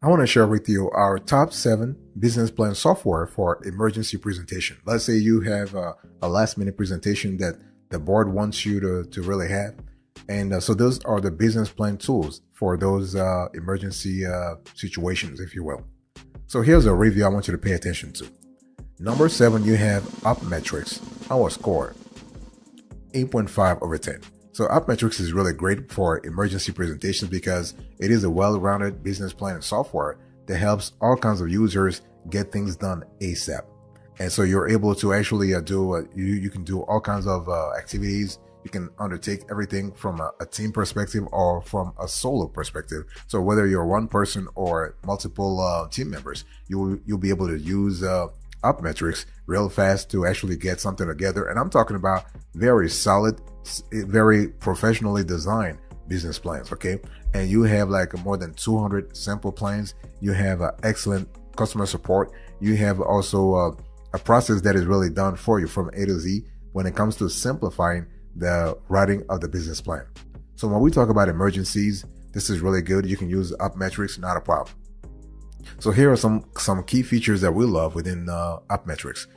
I want to share with you our top 7 business plan software for emergency presentation. Let's say you have a last minute presentation that the board wants you to really have. And so those are the business plan tools for those emergency situations, if you will. So here's a review I want you to pay attention to. Number 7, you have UpMetrics. Our score, 8.5 over 10. So UpMetrics is really great for emergency presentations because it is a well-rounded business planning software that helps all kinds of users get things done ASAP. And so you're able to actually you can do all kinds of activities. You can undertake everything from a team perspective or from a solo perspective. So whether you're one person or multiple team members, you'll be able to use UpMetrics real fast to actually get something together. And I'm talking about very solid, very professionally designed business plans, okay? And you have like more than 200 sample plans. You have excellent customer support. You have also a process that is really done for you from A to Z when it comes to simplifying the writing of the business plan. So when we talk about emergencies, this is really good. You can use UpMetrics, not a problem. So here are some key features that we love within UpMetrics.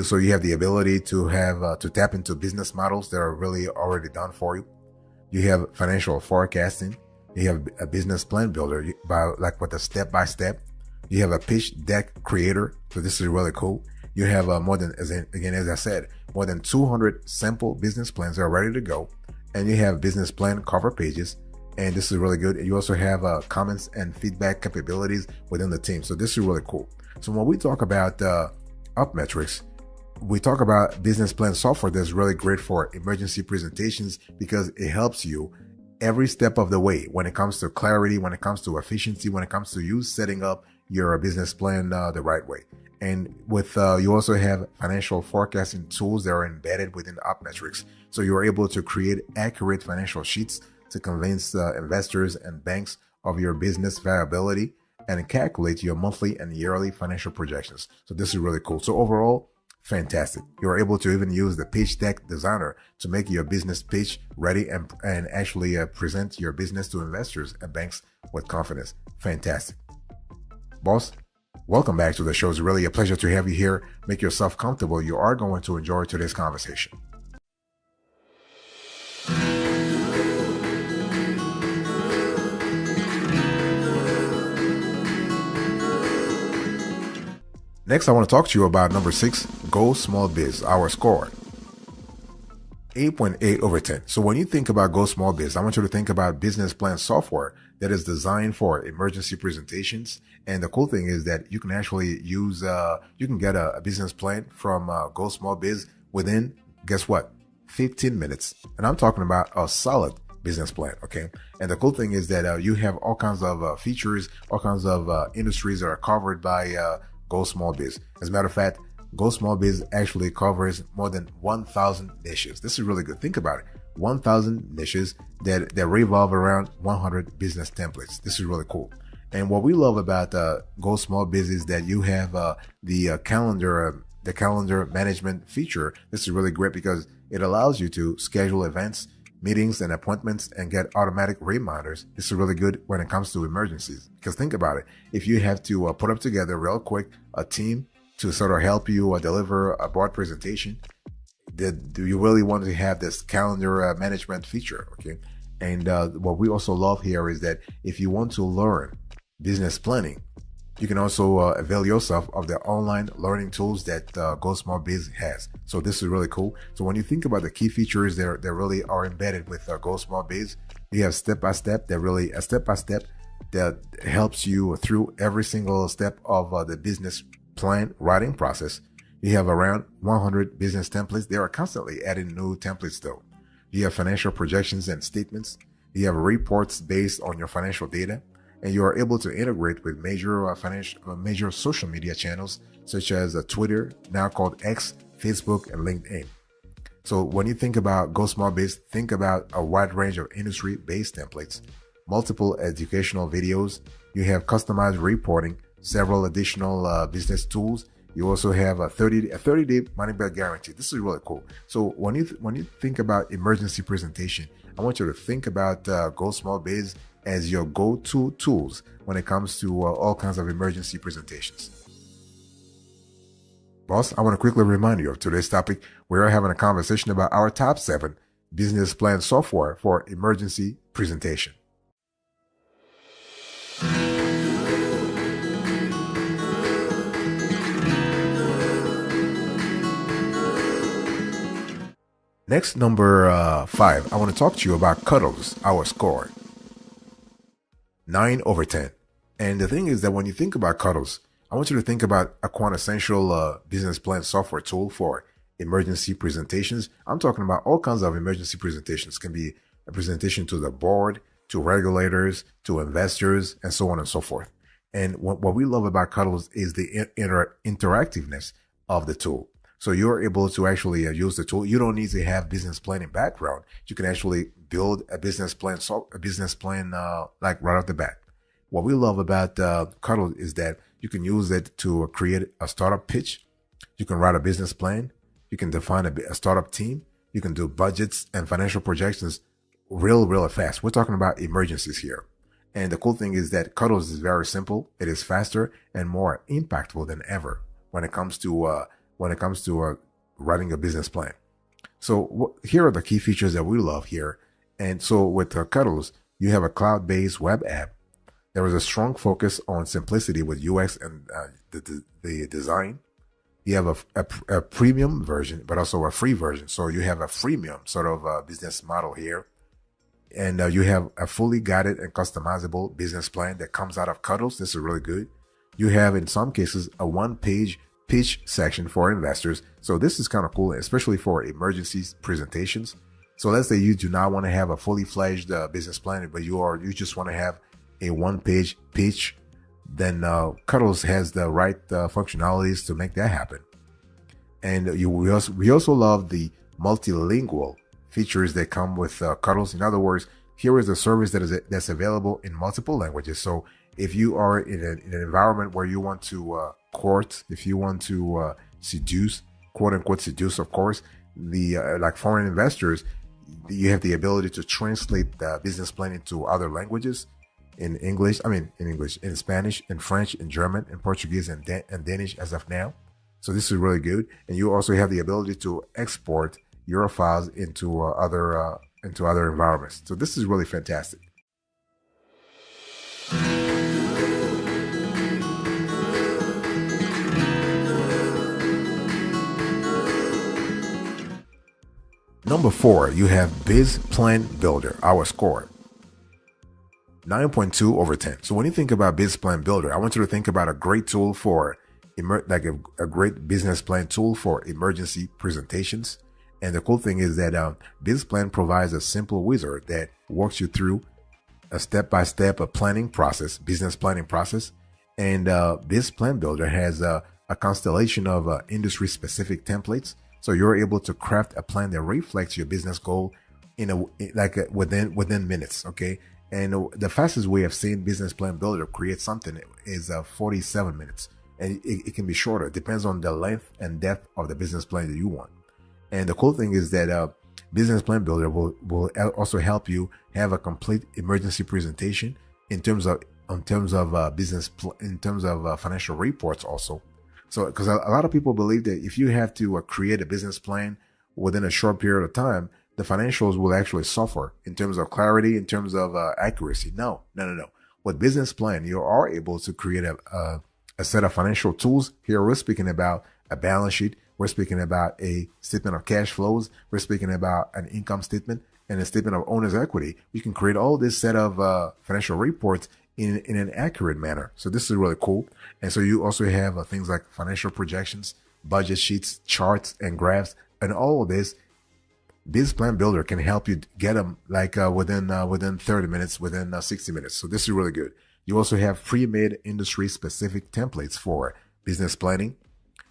So you have the ability to have to tap into business models that are really already done for you. You have financial forecasting. You have a business plan builder with a step-by-step. You have a pitch deck creator. So this is really cool. You have more than, as I said, more than 200 sample business plans that are ready to go. And you have business plan cover pages. And this is really good. You also have comments and feedback capabilities within the team. So this is really cool. So when we talk about UpMetrics, we talk about business plan software that's really great for emergency presentations because it helps you every step of the way when it comes to clarity, when it comes to efficiency, when it comes to you setting up your business plan the right way. And with you also have financial forecasting tools that are embedded within UpMetrics. So you're able to create accurate financial sheets to convince investors and banks of your business viability and calculate your monthly and yearly financial projections. So this is really cool. So overall, fantastic. You're able to even use the pitch deck designer to make your business pitch ready and actually present your business to investors and banks with confidence. Fantastic. Boss, welcome back to the show. It's really a pleasure to have you here. Make yourself comfortable. You are going to enjoy today's conversation. Next, I want to talk to you about number 6, Go Small Biz, our score, 8.8 over 10. So when you think about Go Small Biz, I want you to think about business plan software that is designed for emergency presentations. And the cool thing is that you can actually use, you can get a business plan from Go Small Biz within, guess what, 15 minutes. And I'm talking about a solid business plan, okay? And the cool thing is that you have all kinds of features, all kinds of industries that are covered by Go Small Biz. As a matter of fact, Go Small Biz actually covers more than 1,000 niches. This is really good. Think about it. 1,000 niches that revolve around 100 business templates. This is really cool. And what we love about Go Small Biz is that you have the calendar management feature. This is really great because it allows you to schedule events, meetings, and appointments and get automatic reminders. This is really good when it comes to emergencies. Because think about it. If you have to put up together real quick a team to sort of help you deliver a board presentation, do you really want to have this calendar management feature, okay? And what we also love here is that if you want to learn business planning, you can also avail yourself of the online learning tools that Go Small Biz has. So this is really cool. So when you think about the key features that really are embedded with Go Small Biz, you have step-by-step that helps you through every single step of the business plan writing process. You have around 100 business templates. They are constantly adding new templates though. You have financial projections and statements. You have reports based on your financial data. And you are able to integrate with major social media channels such as Twitter, now called X, Facebook, and LinkedIn. So when you think about Go Small Biz, think about a wide range of industry-based templates, multiple educational videos. You have customized reporting, several additional business tools. You also have a 30-day money back guarantee. This is really cool. So when you think about emergency presentation, I want you to think about Go Small Biz as your go-to tools when it comes to all kinds of emergency presentations. Boss, I want to quickly remind you of today's topic. We are having a conversation about our top 7 business plan software for emergency presentation. Next, number 5, I want to talk to you about Cuddles, our score. 9/10. And the thing is that when you think about Cuddles, I want you to think about a quintessential business plan software tool for emergency presentations. I'm talking about all kinds of emergency presentations. It can be a presentation to the board, to regulators, to investors, and so on and so forth. And what we love about Cuddles is the interactiveness of the tool. So you're able to actually use the tool. You don't need to have business planning background. You can actually build a business plan, like right off the bat. What we love about Cuddles is that you can use it to create a startup pitch. You can write a business plan. You can define a startup team. You can do budgets and financial projections real fast. We're talking about emergencies here. And the cool thing is that Cuddles is very simple. It is faster and more impactful than ever when it comes to writing a business plan. So here are the key features that we love here. And so with Cuddles, you have a cloud-based web app. There is a strong focus on simplicity with UX and the design. You have a premium version, but also a free version. So you have a freemium sort of business model here. And you have a fully guided and customizable business plan that comes out of Cuddles. This is really good. You have, in some cases, a one-page pitch section for investors. So this is kind of cool, especially for emergency presentations. So let's say you do not want to have a fully fledged business plan, but you just want to have a one-page pitch. Then Cuddles has the right functionalities to make that happen. And we also love the multilingual features that come with Cuddles. In other words, here is a service that's available in multiple languages. So if you are in an environment where you want to court, if you want to seduce, quote unquote seduce, of course, like foreign investors, you have the ability to translate the business plan into other languages. In Spanish, in French, in German, in Portuguese, and Danish as of now. So this is really good. And you also have the ability to export your files into other environments. So this is really fantastic. Number 4, you have BizPlan Builder, our score. 9.2/10. So when you think about BizPlan Builder, I want you to think about a great tool for a great business plan tool for emergency presentations. And the cool thing is that BizPlan provides a simple wizard that walks you through a step-by-step business planning process. And BizPlan Builder has a constellation of industry-specific templates. So you're able to craft a plan that reflects your business goal within minutes. Okay. And the fastest way of seeing Business Plan Builder create something is 47 minutes. And it can be shorter. It depends on the length and depth of the business plan that you want. And the cool thing is that Business Plan Builder will also help you have a complete emergency presentation in terms of financial reports also. So because a lot of people believe that if you have to create a business plan within a short period of time, the financials will actually suffer in terms of clarity, in terms of accuracy. No. With Business Plan, you are able to create a set of financial tools. Here we're speaking about a balance sheet. We're speaking about a statement of cash flows. We're speaking about an income statement and a statement of owner's equity. We can create all this set of financial reports in an accurate manner. So this is really cool. And so you also have things like financial projections, budget sheets, charts, and graphs, and all of this. BizPlan Builder can help you get them within 30 minutes, within 60 minutes. So this is really good. You also have pre-made industry-specific templates for business planning.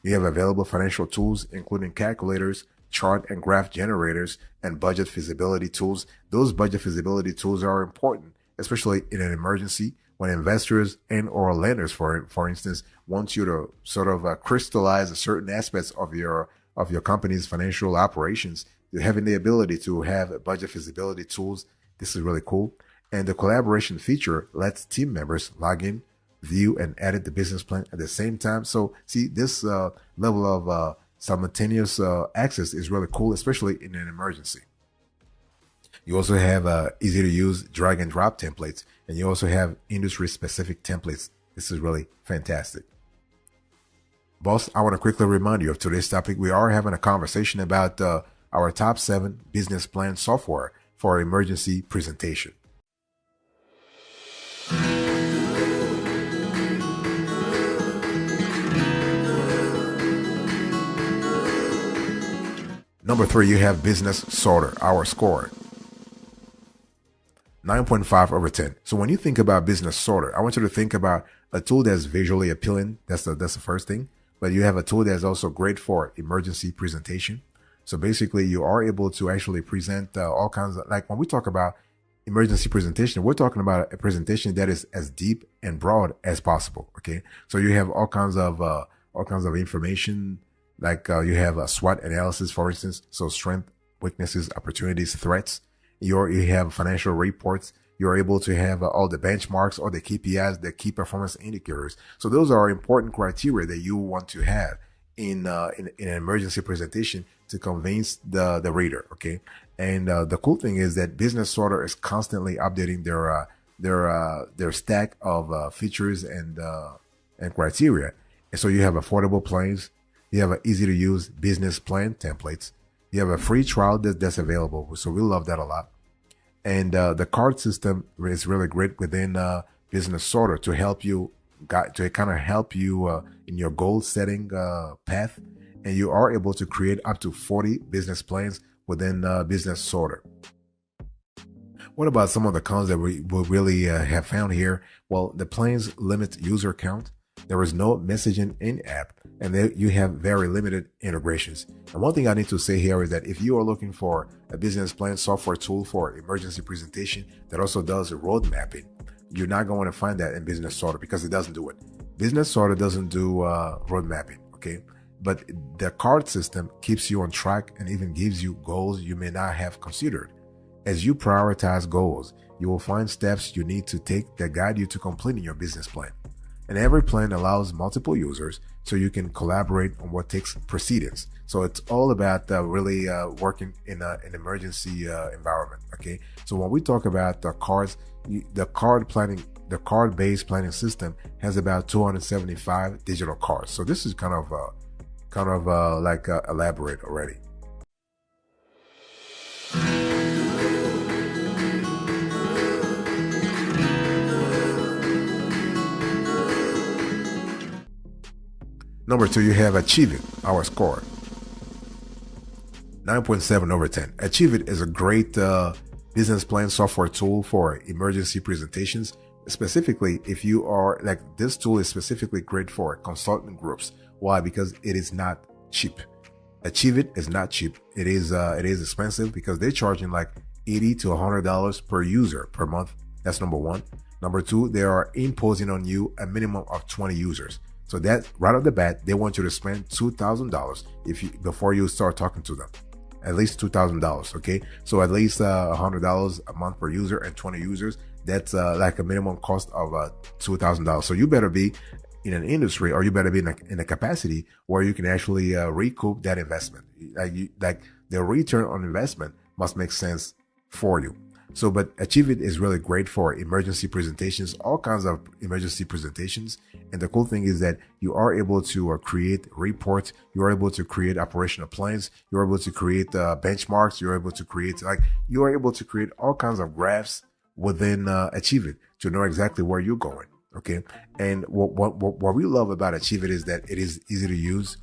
You have available financial tools, including calculators, chart and graph generators, and budget feasibility tools. Those budget feasibility tools are important, especially in an emergency when investors and or lenders, for instance, want you to sort of crystallize certain aspects of your company's financial operations. Having the ability to have budget feasibility tools, this is really cool. And the collaboration feature lets team members log in, view, and edit the business plan at the same time. So see, this level of simultaneous access is really cool, especially in an emergency. You also have easy to use drag and drop templates, and you also have industry specific templates. This is really fantastic. Boss, I want to quickly remind you of today's topic. We are having a conversation about our top 7 business plan software for emergency presentation. Number 3, you have Business Sorter, our score. 9.5 over 10. So when you think about Business Sorter, I want you to think about a tool that's visually appealing. That's the first thing. But you have a tool that's also great for emergency presentation. So basically, you are able to actually present all kinds of, like when we talk about emergency presentation, we're talking about a presentation that is as deep and broad as possible. Okay, so you have all kinds of information, like you have a SWOT analysis, for instance. So strength, weaknesses, opportunities, threats. You have financial reports. You're able to have all the benchmarks or the KPIs, the key performance indicators. So those are important criteria that you want to have in an emergency presentation to convince the reader. Okay, and the cool thing is that Business Sorter is constantly updating their stack of features and criteria. And so you have affordable plans. You have an easy to use business plan templates. You have a free trial that's available. So we love that a lot. And the card system is really great within Business Sorter to help you in your goal setting path. And you are able to create up to 40 business plans within Business Sorter. What about some of the cons that we will really have found here? Well, the plans limit user count. There is no messaging in-app, and you have very limited integrations. And one thing I need to say here is that if you are looking for a business plan software tool for emergency presentation that also does road mapping, you're not going to find that in Business Sorter because it doesn't do it. Business Sorter doesn't do road mapping, okay? But the card system keeps you on track and even gives you goals you may not have considered. As you prioritize goals, you will find steps you need to take that guide you to completing your business plan. And every plan allows multiple users so you can collaborate on what takes precedence. So it's all about really working in an emergency environment. Okay. So when we talk about the cards, the card-based planning system has about 275 digital cards. So this is kind of elaborate already. Number 2, you have Achieve It, our score. 9.7 over 10. Achieve It is a great business plan software tool for emergency presentations. Specifically, if you are this tool is specifically great for consultant groups. Why? Because it is not cheap. Achieve It is not cheap. It is expensive because they're charging like $80 to $100 per user per month. That's number 1. Number 2, they are imposing on you a minimum of 20 users. So that right off the bat, they want you to spend $2,000 before you start talking to them. At least $2,000, okay? So at least $100 a month per user and 20 users. That's like a minimum cost of $2,000. So you better be in an industry, or you better be in a capacity where you can actually recoup that investment. Like the return on investment must make sense for you. So, but Achieve It is really great for emergency presentations, all kinds of emergency presentations. And the cool thing is that you are able to create reports. You are able to create operational plans. You're able to create benchmarks. You're able to create all kinds of graphs within Achieve It to know exactly where you're going. Okay. And what we love about Achieve It is that it is easy to use.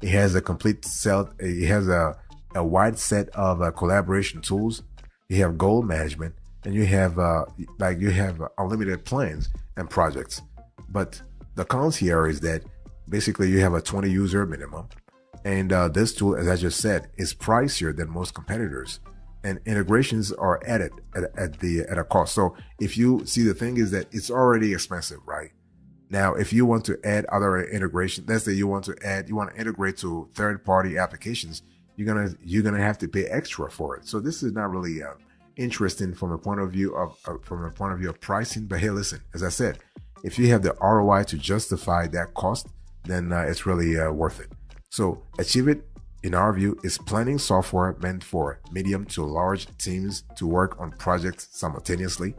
It has a complete set. It has a wide set of collaboration tools. You have goal management, and you have unlimited plans and projects. But the cons here is that basically you have a 20 user minimum, and this tool, as I just said, is pricier than most competitors, and integrations are added at a cost. So if you see, the thing is that it's already expensive, right? Now, if you want to add other integration, let's say you want to integrate to third-party applications, you're gonna have to pay extra for it. So this is not really interesting from a point of view of pricing. But hey, listen, as I said, if you have the ROI to justify that cost, then it's really worth it. So Achieve It, in our view, is planning software meant for medium to large teams to work on projects simultaneously.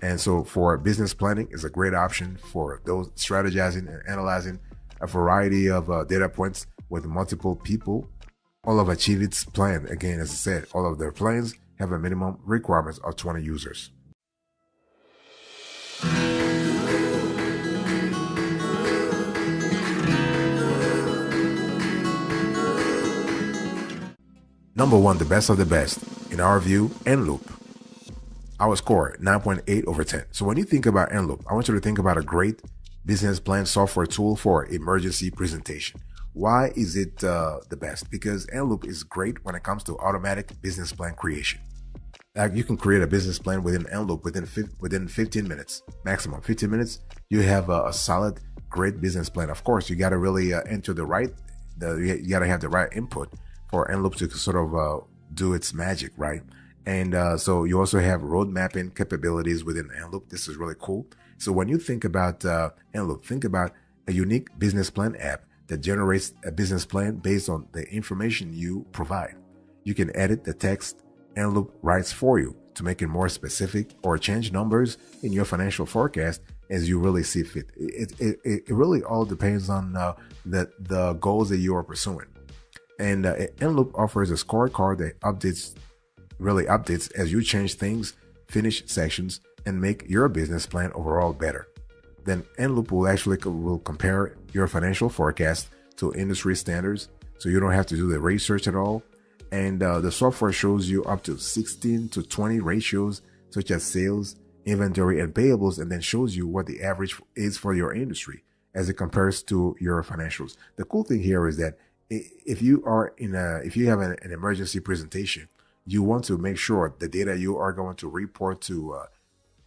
And so for business planning, is a great option for those strategizing and analyzing a variety of data points with multiple people. All of Achieve It's plan, again, as I said, all of their plans have a minimum requirements of 20 users. Number one, the best of the best, in our view, Enloop. Our score, 9.8 over 10. So when you think about Enloop, I want you to think about a great business plan software tool for emergency presentation. Why is it the best? Because Enloop is great when it comes to automatic business plan creation. Like you can create a business plan within Enloop within 15 minutes, maximum 15 minutes. You have a solid, great business plan. Of course, you got to really enter you got to have the right input for Enloop to sort of do its magic, right? And so you also have road mapping capabilities within Enloop. This is really cool. So when you think about Enloop, think about a unique business plan app that generates a business plan based on the information you provide. You can edit the text Enloop writes for you to make it more specific or change numbers in your financial forecast as you really see fit. It really all depends on the goals that you are pursuing. And Enloop offers a scorecard that updates as you change things, finish sections, and make your business plan overall better. Then Enloop will compare your financial forecast to industry standards, so you don't have to do the research at all. And the software shows you up to 16 to 20 ratios, such as sales, inventory, and payables, and then shows you what the average is for your industry as it compares to your financials. The cool thing here is that if you have an emergency presentation, you want to make sure the data you are going to report to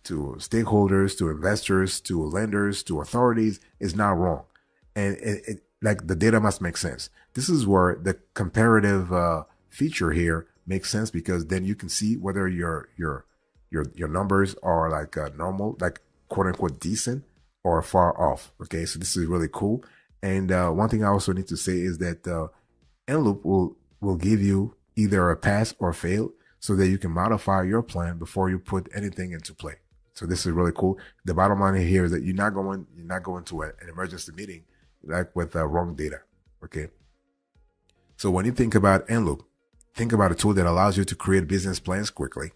stakeholders, to investors, to lenders, to authorities is not wrong, and like the data must make sense. This is where the comparative feature here makes sense, because then you can see whether your numbers are like normal, like quote unquote decent, or far off. Okay, so this is really cool. And one thing I also need to say is that Enloop will give you either a pass or fail, so that you can modify your plan before you put anything into play. So this is really cool. The bottom line here is that you're not going to an emergency meeting like with wrong data. Okay. So when you think about Enloop, think about a tool that allows you to create business plans quickly.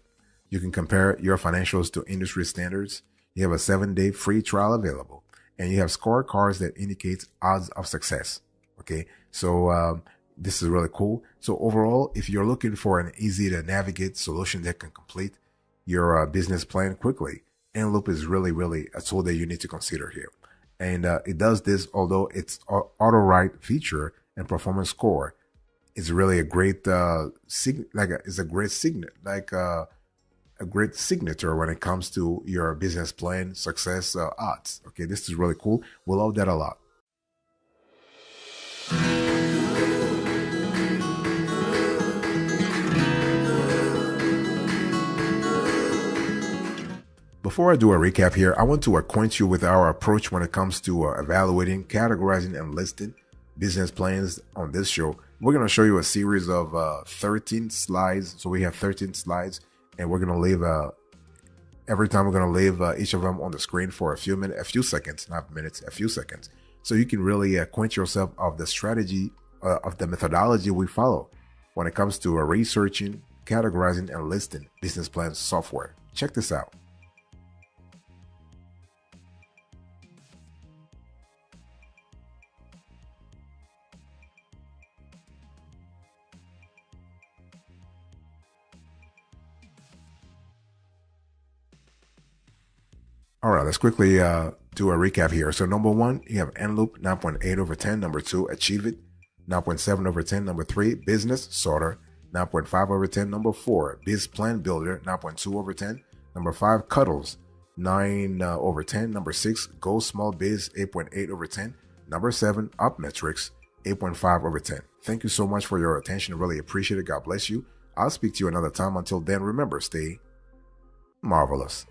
You can compare your financials to industry standards. You have a 7-day free trial available, and you have scorecards that indicates odds of success. Okay. So this is really cool. So overall, if you're looking for an easy to navigate solution that can complete your business plan quickly, Enloop is really a tool that you need to consider here. And it does this, although its auto write feature and performance score is really a great a great signature when it comes to your business plan success odds. Okay, this is really cool. We love that a lot. Before I do a recap here, I want to acquaint you with our approach when it comes to evaluating, categorizing, and listing business plans on this show. We're going to show you a series of 13 slides. So we have 13 slides, and we're going to leave every time we're going to leave each of them on the screen for a few seconds, not minutes, a few seconds. So you can really acquaint yourself of the strategy, of the methodology we follow when it comes to researching, categorizing, and listing business plans software. Check this out. All right, let's quickly do a recap here. So number one, you have Enloop, 9.8 over 10. Number two, Achieve It, 9.7 over 10. Number three, Business Sorter, 9.5 over 10. Number four, Biz Plan Builder, 9.2 over 10. Number five, Cuddles, 9 over 10. Number six, Go Small Biz, 8.8 over 10. Number seven, Upmetrics, 8.5 over 10. Thank you so much for your attention. I really appreciate it. God bless you. I'll speak to you another time. Until then, remember, stay marvelous.